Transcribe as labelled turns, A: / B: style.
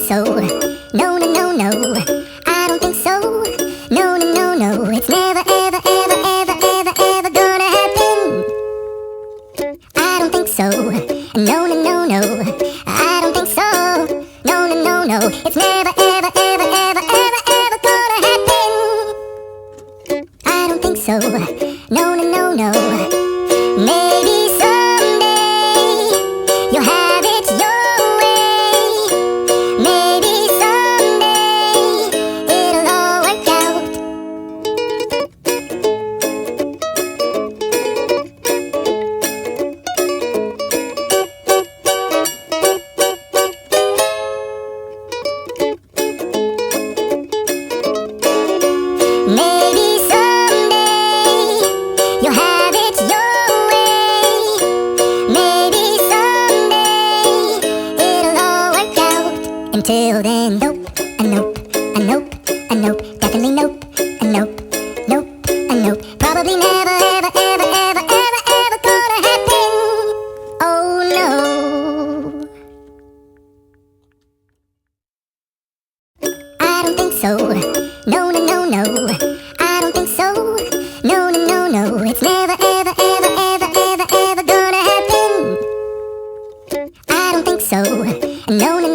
A: so. No, no, no, no. I don't think so. No, no, no, no. It's never, ever, ever, ever, ever, ever gonna happen. I don't think so. No, no, no, no. I don't think so. No, no, no, no. It's never, ever, ever, ever, ever, ever gonna happen. I don't think so. No, no, no, no. Maybe someday you'll have it your way. Maybe someday it'll all work out. Maybe someday you'll have it your way. Maybe someday it'll all work out. Until then, nope, a nope, a nope, a nope, definitely nope, a nope, nope, a nope. Probably never, ever, ever, ever, ever, ever gonna happen. Oh no. I don't think so. No, no, no, no. I don't think so. No, no, no, no. It's never, ever, ever, ever, ever, ever gonna happen. I don't think so. No, no,